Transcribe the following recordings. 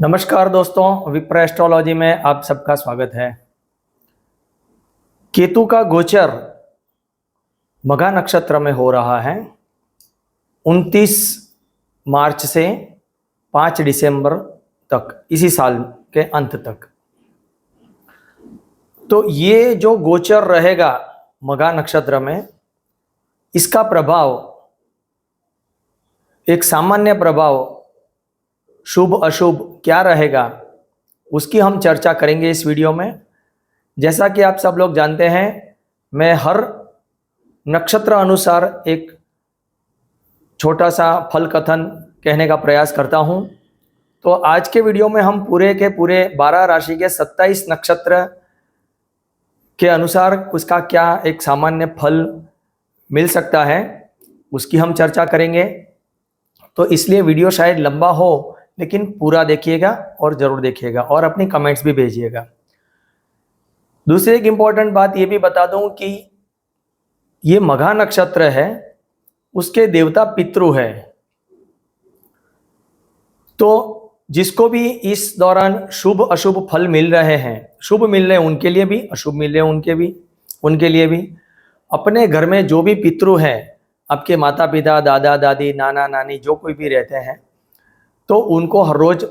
नमस्कार दोस्तों, विप्र एस्ट्रोलॉजी में आप सबका स्वागत है। केतु का गोचर मघा नक्षत्र में हो रहा है 29 मार्च से 5 दिसंबर तक, इसी साल के अंत तक। तो ये जो गोचर रहेगा मघा नक्षत्र में, इसका प्रभाव, एक सामान्य प्रभाव शुभ अशुभ क्या रहेगा, उसकी हम चर्चा करेंगे इस वीडियो में। जैसा कि आप सब लोग जानते हैं, मैं हर नक्षत्र अनुसार एक छोटा सा फल कथन कहने का प्रयास करता हूं। तो आज के वीडियो में हम पूरे के पूरे 12 राशि के 27 नक्षत्र के अनुसार उसका क्या एक सामान्य फल मिल सकता है, उसकी हम चर्चा करेंगे। तो इसलिए वीडियो शायद लंबा हो, लेकिन पूरा देखिएगा और ज़रूर देखिएगा और अपनी कमेंट्स भी भेजिएगा। दूसरी एक इम्पॉर्टेंट बात ये भी बता दूं कि ये मघा नक्षत्र है, उसके देवता पितृ है। तो जिसको भी इस दौरान शुभ अशुभ फल मिल रहे हैं, शुभ मिल रहे हैं उनके लिए भी, अशुभ मिल रहे हैं उनके लिए भी। अपने घर में जो भी पितृ हैं, आपके माता पिता, दादा दादी, नाना नानी, जो कोई भी रहते हैं, तो उनको हर रोज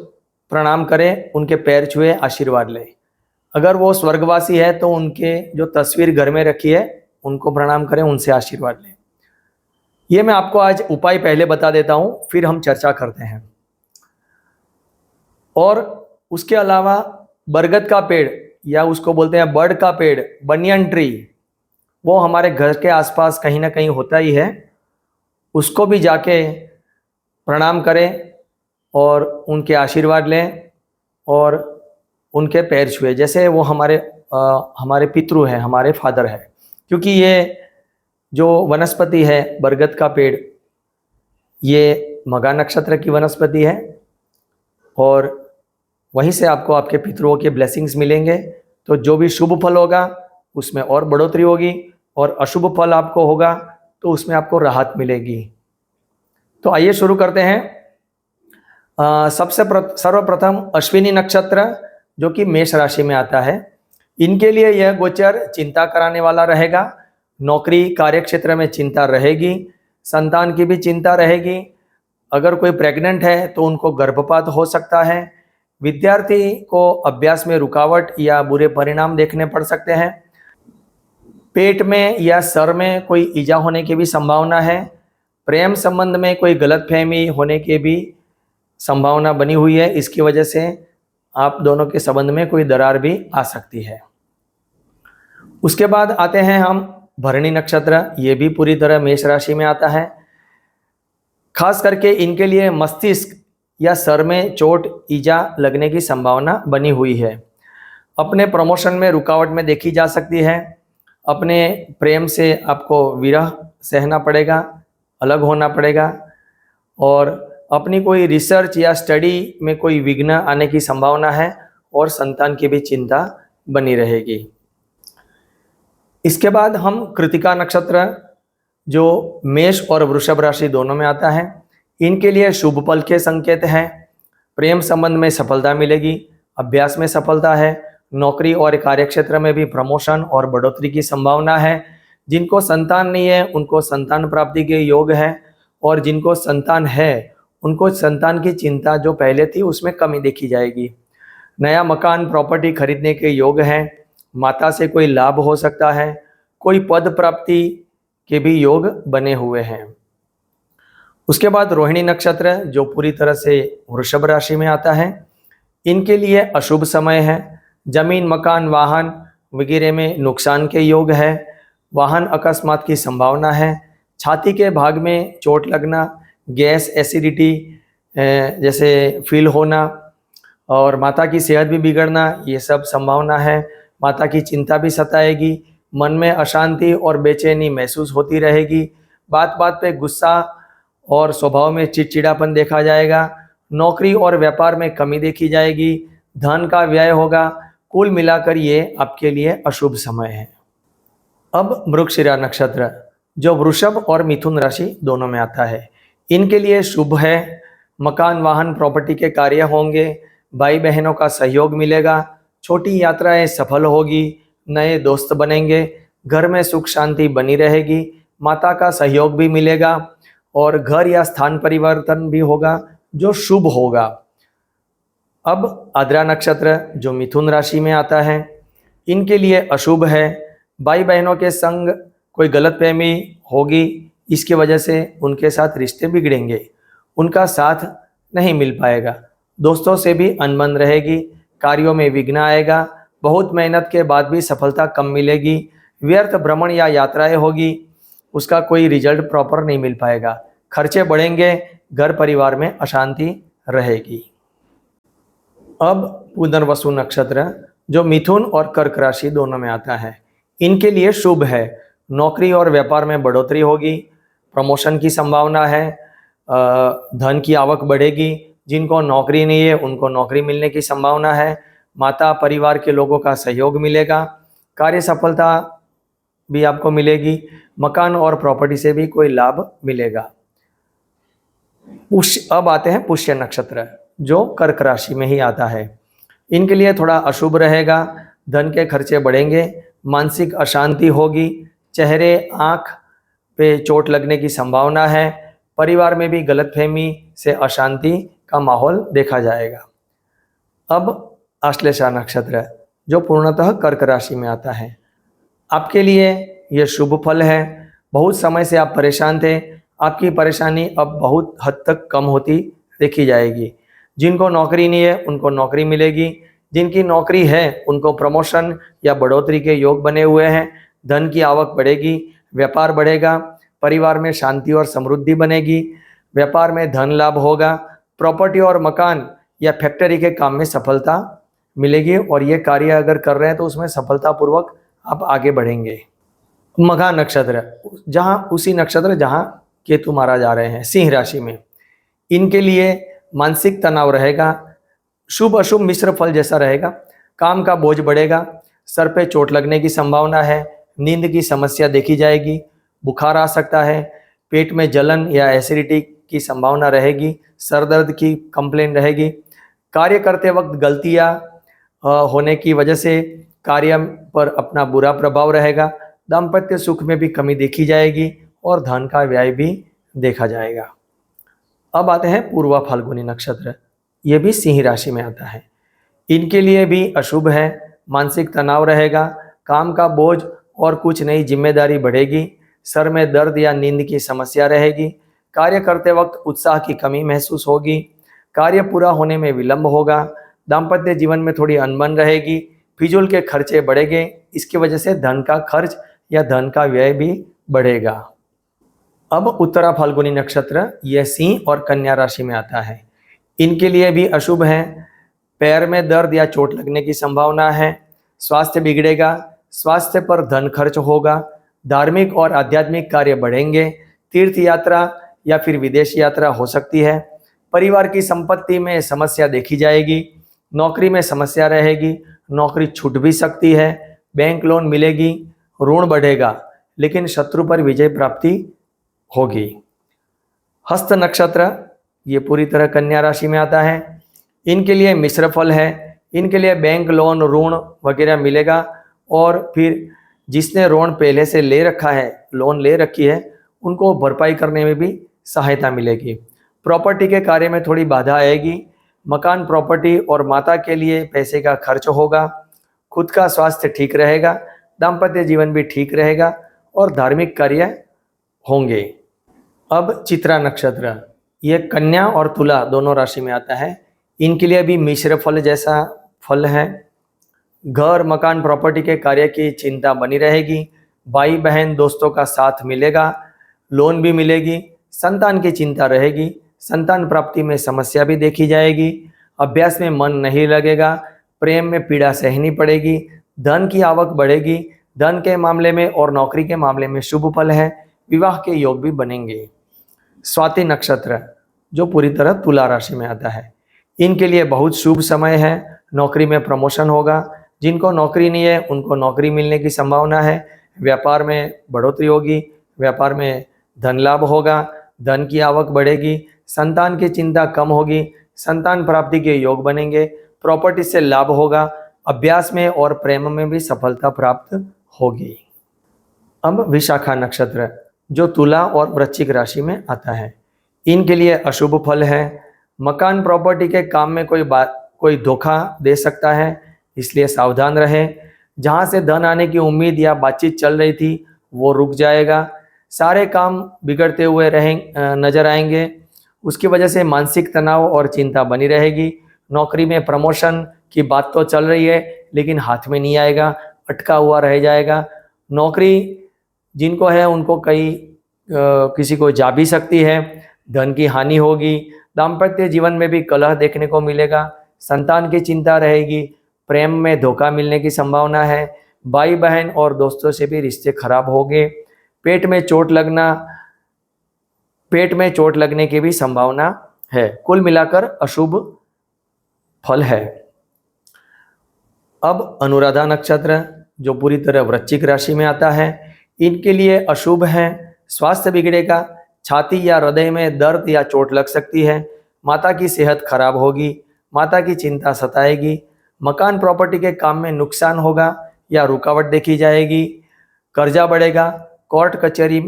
प्रणाम करें, उनके पैर छुए, आशीर्वाद लें। अगर वो स्वर्गवासी है तो उनके जो तस्वीर घर में रखी है उनको प्रणाम करें, उनसे आशीर्वाद लें। ये मैं आपको आज उपाय पहले बता देता हूँ, फिर हम चर्चा करते हैं। और उसके अलावा बरगद का पेड़, या उसको बोलते हैं बर्ड का पेड़, बनियन ट्री, वो हमारे घर के आसपास कहीं ना कहीं होता ही है। उसको भी जाके प्रणाम करें और उनके आशीर्वाद लें और उनके पैर छुए, जैसे वो हमारे पितृ हैं, हमारे फादर हैं। क्योंकि ये जो वनस्पति है बरगद का पेड़, ये मघा नक्षत्र की वनस्पति है और वहीं से आपको आपके पितरों के ब्लेसिंग्स मिलेंगे। तो जो भी शुभ फल होगा उसमें और बढ़ोतरी होगी, और अशुभ फल आपको होगा तो उसमें आपको राहत मिलेगी। तो आइए शुरू करते हैं। सर्वप्रथम अश्विनी नक्षत्र, जो कि मेष राशि में आता है, इनके लिए यह गोचर चिंता कराने वाला रहेगा। नौकरी कार्य क्षेत्र में चिंता रहेगी, संतान की भी चिंता रहेगी। अगर कोई प्रेग्नेंट है तो उनको गर्भपात हो सकता है। विद्यार्थी को अभ्यास में रुकावट या बुरे परिणाम देखने पड़ सकते हैं। पेट में या सर में कोई ईजा होने की भी संभावना है। प्रेम संबंध में कोई गलतफहमी होने की भी संभावना बनी हुई है, इसकी वजह से आप दोनों के संबंध में कोई दरार भी आ सकती है। उसके बाद आते हैं हम भरणी नक्षत्र, ये भी पूरी तरह मेष राशि में आता है। खास करके इनके लिए मस्तिष्क या सर में चोट ईजा लगने की संभावना बनी हुई है। अपने प्रमोशन में रुकावट में देखी जा सकती है। अपने प्रेम से आपको विरह सहना पड़ेगा, अलग होना पड़ेगा, और अपनी कोई रिसर्च या स्टडी में कोई विघ्न आने की संभावना है, और संतान की भी चिंता बनी रहेगी। इसके बाद हम कृतिका नक्षत्र, जो मेष और वृषभ राशि दोनों में आता है, इनके लिए शुभ फल के संकेत हैं। प्रेम संबंध में सफलता मिलेगी, अभ्यास में सफलता है, नौकरी और कार्यक्षेत्र में भी प्रमोशन और बढ़ोतरी की संभावना है। जिनको संतान नहीं है उनको संतान प्राप्ति के योग है, और जिनको संतान है उनको संतान की चिंता जो पहले थी उसमें कमी देखी जाएगी। नया मकान प्रॉपर्टी खरीदने के योग हैं। माता से कोई लाभ हो सकता है। कोई पद प्राप्ति के भी योग बने हुए हैं। उसके बाद रोहिणी नक्षत्र, जो पूरी तरह से वृषभ राशि में आता है, इनके लिए अशुभ समय है। जमीन मकान वाहन वगैरह में नुकसान के योग है। वाहन अकस्मात की संभावना है। छाती के भाग में चोट लगना, गैस एसिडिटी जैसे फील होना, और माता की सेहत भी बिगड़ना, ये सब संभावना है। माता की चिंता भी सताएगी। मन में अशांति और बेचैनी महसूस होती रहेगी। बात बात पे गुस्सा और स्वभाव में चिड़चिड़ापन देखा जाएगा। नौकरी और व्यापार में कमी देखी जाएगी। धन का व्यय होगा। कुल मिलाकर ये आपके लिए अशुभ समय है। अब मृगशिरा नक्षत्र, जो वृषभ और मिथुन राशि दोनों में आता है, इनके लिए शुभ है। मकान वाहन प्रॉपर्टी के कार्य होंगे। भाई बहनों का सहयोग मिलेगा, छोटी यात्राएं सफल होगी, नए दोस्त बनेंगे, घर में सुख शांति बनी रहेगी, माता का सहयोग भी मिलेगा और घर या स्थान परिवर्तन भी होगा जो शुभ होगा। अब आद्रा नक्षत्र जो मिथुन राशि में आता है, इनके लिए अशुभ है। भाई बहनों के संग कोई गलतफहमी होगी, इसकी वजह से उनके साथ रिश्ते बिगड़ेंगे, उनका साथ नहीं मिल पाएगा, दोस्तों से भी अनबन रहेगी, कार्यों में विघ्न आएगा, बहुत मेहनत के बाद भी सफलता कम मिलेगी, व्यर्थ भ्रमण या यात्राएं होगी, उसका कोई रिजल्ट प्रॉपर नहीं मिल पाएगा, खर्चे बढ़ेंगे, घर परिवार में अशांति रहेगी। अब पुनर्वसु नक्षत्र जो मिथुन और कर्क राशि दोनों में आता है, इनके लिए शुभ है। नौकरी और व्यापार में बढ़ोतरी होगी, प्रमोशन की संभावना है, धन की आवक बढ़ेगी, जिनको नौकरी नहीं है उनको नौकरी मिलने की संभावना है, माता परिवार के लोगों का सहयोग मिलेगा, कार्य सफलता भी आपको मिलेगी, मकान और प्रॉपर्टी से भी कोई लाभ मिलेगा। अब आते हैं पुष्य नक्षत्र जो कर्क राशि में ही आता है, इनके लिए थोड़ा अशुभ रहेगा, धन के खर्चे बढ़ेंगे, मानसिक अशांति होगी, चेहरे आंख पे चोट लगने की संभावना है, परिवार में भी गलतफहमी से अशांति का माहौल देखा जाएगा। अब आश्लेषा नक्षत्र जो पूर्णतः कर्क राशि में आता है, आपके लिए यह शुभ फल है। बहुत समय से आप परेशान थे, आपकी परेशानी अब बहुत हद तक कम होती देखी जाएगी। जिनको नौकरी नहीं है उनको नौकरी मिलेगी, जिनकी नौकरी है उनको प्रमोशन या बढ़ोतरी के योग बने हुए हैं, धन की आवक बढ़ेगी, व्यापार बढ़ेगा, परिवार में शांति और समृद्धि बनेगी, व्यापार में धन लाभ होगा, प्रॉपर्टी और मकान या फैक्ट्री के काम में सफलता मिलेगी और ये कार्य अगर कर रहे हैं तो उसमें सफलतापूर्वक आप आगे बढ़ेंगे। मघा नक्षत्र उसी नक्षत्र जहाँ केतु मारा जा रहे हैं, सिंह राशि में, इनके लिए मानसिक तनाव रहेगा, शुभ अशुभ मिश्र फल जैसा रहेगा, काम का बोझ बढ़ेगा, सर पे चोट लगने की संभावना है, नींद की समस्या देखी जाएगी, बुखार आ सकता है, पेट में जलन या एसिडिटी की संभावना रहेगी, सर दर्द की कंप्लेन रहेगी, कार्य करते वक्त गलतियां होने की वजह से कार्य पर अपना बुरा प्रभाव रहेगा, दाम्पत्य सुख में भी कमी देखी जाएगी और धन का व्यय भी देखा जाएगा। अब आते हैं पूर्वा फाल्गुनी नक्षत्र, ये भी सिंह राशि में आता है, इनके लिए भी अशुभ है, मानसिक तनाव रहेगा, काम का बोझ और कुछ नई जिम्मेदारी बढ़ेगी, सर में दर्द या नींद की समस्या रहेगी, कार्य करते वक्त उत्साह की कमी महसूस होगी, कार्य पूरा होने में विलंब होगा, दाम्पत्य जीवन में थोड़ी अनबन रहेगी, फिजूल के खर्चे बढ़ेंगे, इसकी वजह से धन का खर्च या धन का व्यय भी बढ़ेगा। अब उत्तरा फाल्गुनी नक्षत्र यह सिंह और कन्या राशि में आता है, इनके लिए भी अशुभ है, पैर में दर्द या चोट लगने की संभावना है, स्वास्थ्य बिगड़ेगा, स्वास्थ्य पर धन खर्च होगा, धार्मिक और आध्यात्मिक कार्य बढ़ेंगे, तीर्थ यात्रा या फिर विदेश यात्रा हो सकती है, परिवार की संपत्ति में समस्या देखी जाएगी, नौकरी में समस्या रहेगी, नौकरी छूट भी सकती है, बैंक लोन मिलेगी, ऋण बढ़ेगा, लेकिन शत्रु पर विजय प्राप्ति होगी। हस्त नक्षत्र ये पूरी तरह कन्या राशि में आता है, इनके लिए मिश्र फल है, इनके लिए बैंक लोन ऋण वगैरह मिलेगा और फिर जिसने ऋण पहले से ले रखा है, लोन ले रखी है, उनको भरपाई करने में भी सहायता मिलेगी। प्रॉपर्टी के कार्य में थोड़ी बाधा आएगी, मकान प्रॉपर्टी और माता के लिए पैसे का खर्च होगा, खुद का स्वास्थ्य ठीक रहेगा, दाम्पत्य जीवन भी ठीक रहेगा और धार्मिक कार्य होंगे। अब चित्रा नक्षत्र ये कन्या और तुला दोनों राशि में आता है, इनके लिए भी मिश्र फल जैसा फल है, घर मकान प्रॉपर्टी के कार्य की चिंता बनी रहेगी, भाई बहन दोस्तों का साथ मिलेगा, लोन भी मिलेगी, संतान की चिंता रहेगी, संतान प्राप्ति में समस्या भी देखी जाएगी, अभ्यास में मन नहीं लगेगा, प्रेम में पीड़ा सहनी पड़ेगी, धन की आवक बढ़ेगी, धन के मामले में और नौकरी के मामले में शुभ फल है, विवाह के योग भी बनेंगे। स्वाति नक्षत्र जो पूरी तरह तुला राशि में आता है, इनके लिए बहुत शुभ समय है, नौकरी में प्रमोशन होगा, जिनको नौकरी नहीं है उनको नौकरी मिलने की संभावना है, व्यापार में बढ़ोतरी होगी, व्यापार में धन लाभ होगा, धन की आवक बढ़ेगी, संतान की चिंता कम होगी, संतान प्राप्ति के योग बनेंगे, प्रॉपर्टी से लाभ होगा, अभ्यास में और प्रेम में भी सफलता प्राप्त होगी। अब विशाखा नक्षत्र जो तुला और वृश्चिक राशि में आता है, इनके लिए अशुभ फल है। मकान प्रॉपर्टी के काम में कोई धोखा दे सकता है, इसलिए सावधान रहें। जहां से धन आने की उम्मीद या बातचीत चल रही थी वो रुक जाएगा। सारे काम बिगड़ते हुए नजर आएंगे। उसकी वजह से मानसिक तनाव और चिंता बनी रहेगी। नौकरी में प्रमोशन की बात तो चल रही है लेकिन हाथ में नहीं आएगा, अटका हुआ रह जाएगा। नौकरी जिनको है उनको किसी को जा भी सकती है, धन की हानि होगी। दाम्पत्य जीवन में भी कलह देखने को मिलेगा। संतान की चिंता रहेगी। प्रेम में धोखा मिलने की संभावना है। भाई बहन और दोस्तों से भी रिश्ते खराब होंगे। पेट में चोट लगने की भी संभावना है। कुल मिलाकर अशुभ फल है। अब अनुराधा नक्षत्र जो पूरी तरह वृश्चिक राशि में आता है, इनके लिए अशुभ है। स्वास्थ्य बिगड़ेगा। छाती या हृदय में दर्द या चोट लग सकती है। माता की सेहत खराब होगी। माता की चिंता सताएगी। मकान प्रॉपर्टी के काम में नुकसान होगा या रुकावट देखी जाएगी। कर्जा बढ़ेगा। कोर्ट कचहरी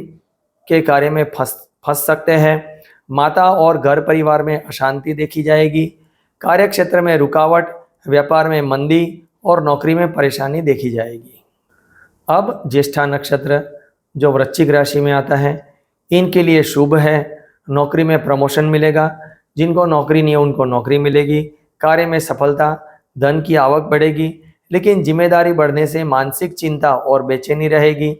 के कार्य में फंस सकते हैं। माता और घर परिवार में अशांति देखी जाएगी। कार्य क्षेत्र में रुकावट, व्यापार में मंदी और नौकरी में परेशानी देखी जाएगी। अब ज्येष्ठा नक्षत्र जो वृश्चिक राशि में आता है, इनके लिए शुभ है। नौकरी में प्रमोशन मिलेगा। जिनको नौकरी नहीं है उनको नौकरी मिलेगी। कार्य में सफलता, धन की आवक बढ़ेगी, लेकिन जिम्मेदारी बढ़ने से मानसिक चिंता और बेचैनी रहेगी।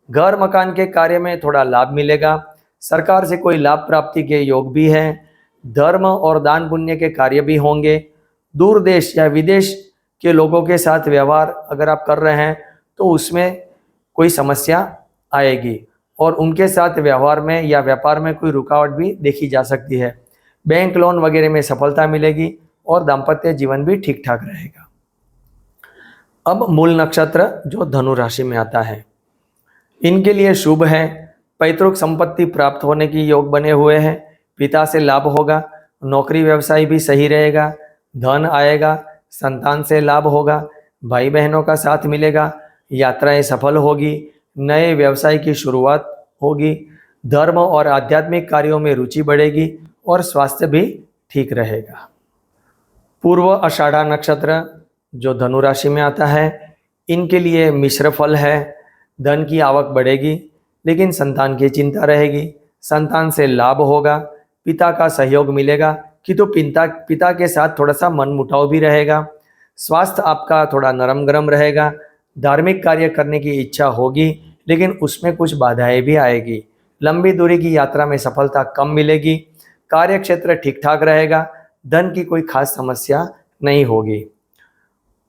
घर मकान के कार्य में थोड़ा लाभ मिलेगा। सरकार से कोई लाभ प्राप्ति के योग भी है। धर्म और दान पुण्य के कार्य भी होंगे। दूर देश या विदेश के लोगों के साथ व्यवहार अगर आप कर रहे हैं तो उसमें कोई समस्या आएगी और उनके साथ व्यवहार में या व्यापार में कोई रुकावट भी देखी जा सकती है। बैंक लोन वगैरह में सफलता मिलेगी और दाम्पत्य जीवन भी ठीक ठाक रहेगा। अब मूल नक्षत्र जो धनु राशि में आता है, इनके लिए शुभ है। पैतृक संपत्ति प्राप्त होने की योग बने हुए हैं। पिता से लाभ होगा। नौकरी व्यवसाय भी सही रहेगा। धन आएगा। संतान से लाभ होगा। भाई बहनों का साथ मिलेगा। यात्राएं सफल होगी। नए व्यवसाय की शुरुआत होगी। धर्म और आध्यात्मिक कार्यों में रुचि बढ़ेगी और स्वास्थ्य भी ठीक रहेगा। पूर्व आषाढ़ा नक्षत्र जो धनु राशि में आता है, इनके लिए मिश्र फल है। धन की आवक बढ़ेगी लेकिन संतान की चिंता रहेगी। संतान से लाभ होगा। पिता का सहयोग मिलेगा किंतु पिता के साथ थोड़ा सा मनमुटाव भी रहेगा। स्वास्थ्य आपका थोड़ा नरम गरम रहेगा। धार्मिक कार्य करने की इच्छा होगी लेकिन उसमें कुछ बाधाएं भी आएगी। लंबी दूरी की यात्रा में सफलता कम मिलेगी। कार्य क्षेत्र ठीक ठाक रहेगा। धन की कोई खास समस्या नहीं होगी।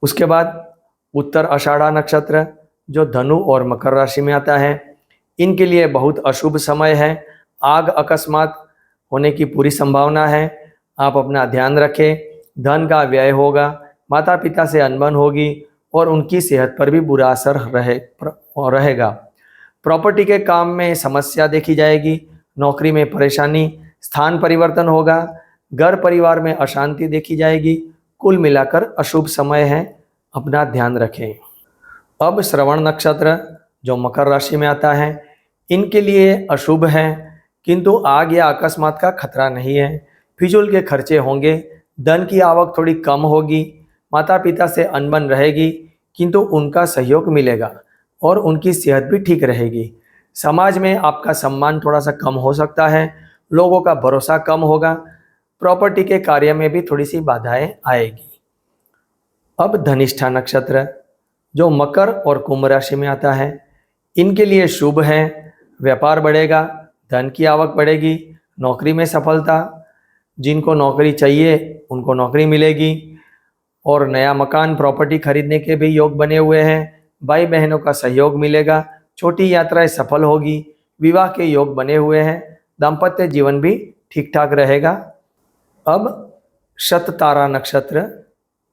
उसके बाद उत्तर आषाढ़ा नक्षत्र जो धनु और मकर राशि में आता है, इनके लिए बहुत अशुभ समय है। आग अकस्मात होने की पूरी संभावना है। आप अपना ध्यान रखें। धन का व्यय होगा। माता पिता से अनबन होगी और उनकी सेहत पर भी बुरा असर रहेगा। प्रॉपर्टी के काम में समस्या देखी जाएगी। नौकरी में परेशानी, स्थान परिवर्तन होगा। घर परिवार में अशांति देखी जाएगी। कुल मिलाकर अशुभ समय है, अपना ध्यान रखें। अब श्रवण नक्षत्र जो मकर राशि में आता है, इनके लिए अशुभ है किंतु आग या अकस्मात का खतरा नहीं है। फिजूल के खर्चे होंगे। धन की आवक थोड़ी कम होगी। माता पिता से अनबन रहेगी किंतु उनका सहयोग मिलेगा और उनकी सेहत भी ठीक रहेगी। समाज में आपका सम्मान थोड़ा सा कम हो सकता है। लोगों का भरोसा कम होगा। प्रॉपर्टी के कार्य में भी थोड़ी सी बाधाएं आएगी। अब धनिष्ठा नक्षत्र जो मकर और कुंभ राशि में आता है, इनके लिए शुभ है। व्यापार बढ़ेगा। धन की आवक बढ़ेगी। नौकरी में सफलता, जिनको नौकरी चाहिए उनको नौकरी मिलेगी और नया मकान प्रॉपर्टी खरीदने के भी योग बने हुए हैं। भाई बहनों का सहयोग मिलेगा। छोटी यात्राएं सफल होगी। विवाह के योग बने हुए हैं। दाम्पत्य जीवन भी ठीक ठाक रहेगा। अब शततारा नक्षत्र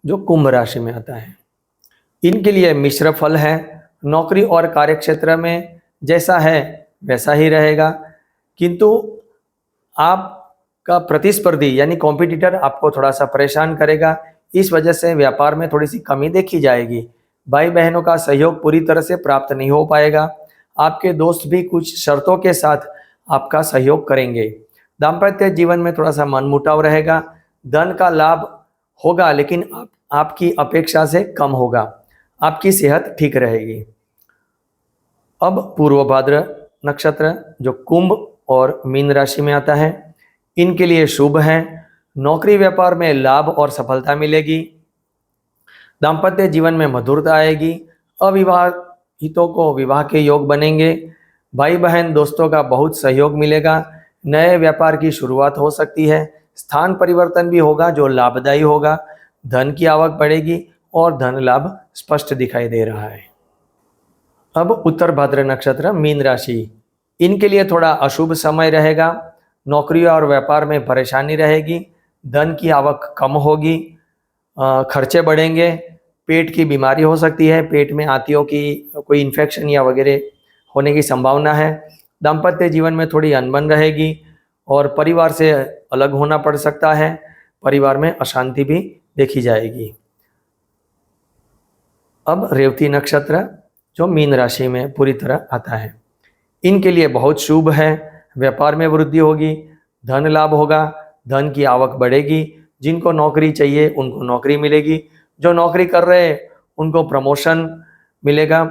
जो कुंभ राशि में आता है, इनके लिए मिश्र फल है। नौकरी और कार्यक्षेत्र में जैसा है वैसा ही रहेगा किंतु आपका प्रतिस्पर्धी यानी कॉम्पिटिटर आपको थोड़ा सा परेशान करेगा। इस वजह से व्यापार में थोड़ी सी कमी देखी जाएगी। भाई बहनों का सहयोग पूरी तरह से प्राप्त नहीं हो पाएगा। आपके दोस्त भी कुछ शर्तों के साथ आपका सहयोग करेंगे। दाम्पत्य जीवन में थोड़ा सा मनमुटाव रहेगा। धन का लाभ होगा लेकिन आपकी अपेक्षा से कम होगा। आपकी सेहत ठीक रहेगी। अब पूर्व भाद्र नक्षत्र जो कुंभ और मीन राशि में आता है, इनके लिए शुभ है। नौकरी व्यापार में लाभ और सफलता मिलेगी। दाम्पत्य जीवन में मधुरता आएगी। अविवाहितों को विवाह के योग बनेंगे। भाई बहन दोस्तों का बहुत सहयोग मिलेगा। नए व्यापार की शुरुआत हो सकती है। स्थान परिवर्तन भी होगा जो लाभदायी होगा। धन की आवक बढ़ेगी और धन लाभ स्पष्ट दिखाई दे रहा है। अब उत्तर भाद्र नक्षत्र मीन राशि, इनके लिए थोड़ा अशुभ समय रहेगा। नौकरी और व्यापार में परेशानी रहेगी। धन की आवक कम होगी। खर्चे बढ़ेंगे। पेट की बीमारी हो सकती है। पेट में आंतियों की कोई इन्फेक्शन या वगैरह होने की संभावना है। दाम्पत्य जीवन में थोड़ी अनबन रहेगी और परिवार से अलग होना पड़ सकता है। परिवार में अशांति भी देखी जाएगी। अब रेवती नक्षत्र जो मीन राशि में पूरी तरह आता है, इनके लिए बहुत शुभ है। व्यापार में वृद्धि होगी। धन लाभ होगा। धन की आवक बढ़ेगी। जिनको नौकरी चाहिए उनको नौकरी मिलेगी। जो नौकरी कर रहे हैं उनको प्रमोशन मिलेगा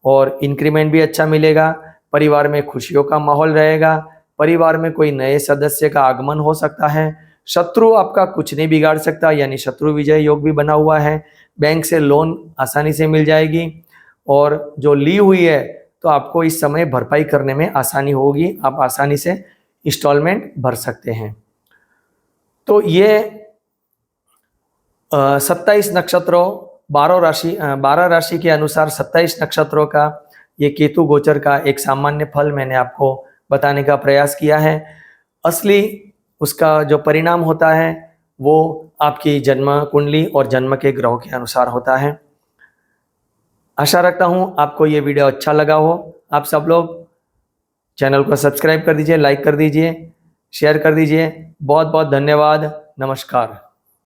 और इंक्रीमेंट भी अच्छा मिलेगा। परिवार में खुशियों का माहौल रहेगा। परिवार में कोई नए सदस्य का आगमन हो सकता है। शत्रु आपका कुछ नहीं बिगाड़ सकता, यानी शत्रु विजय योग भी बना हुआ है। बैंक से लोन आसानी से मिल जाएगी और जो ली हुई है तो आपको इस समय भरपाई करने में आसानी होगी। आप आसानी से इंस्टॉलमेंट भर सकते हैं। तो ये 27 नक्षत्रों 12 राशि के अनुसार 27 नक्षत्रों का ये केतु गोचर का एक सामान्य फल मैंने आपको बताने का प्रयास किया है। असली उसका जो परिणाम होता है वो आपकी जन्म कुंडली और जन्म के ग्रहों के अनुसार होता है। आशा रखता हूँ आपको ये वीडियो अच्छा लगा हो। आप सब लोग चैनल को सब्सक्राइब कर दीजिए, लाइक कर दीजिए, शेयर कर दीजिए। बहुत बहुत धन्यवाद। नमस्कार।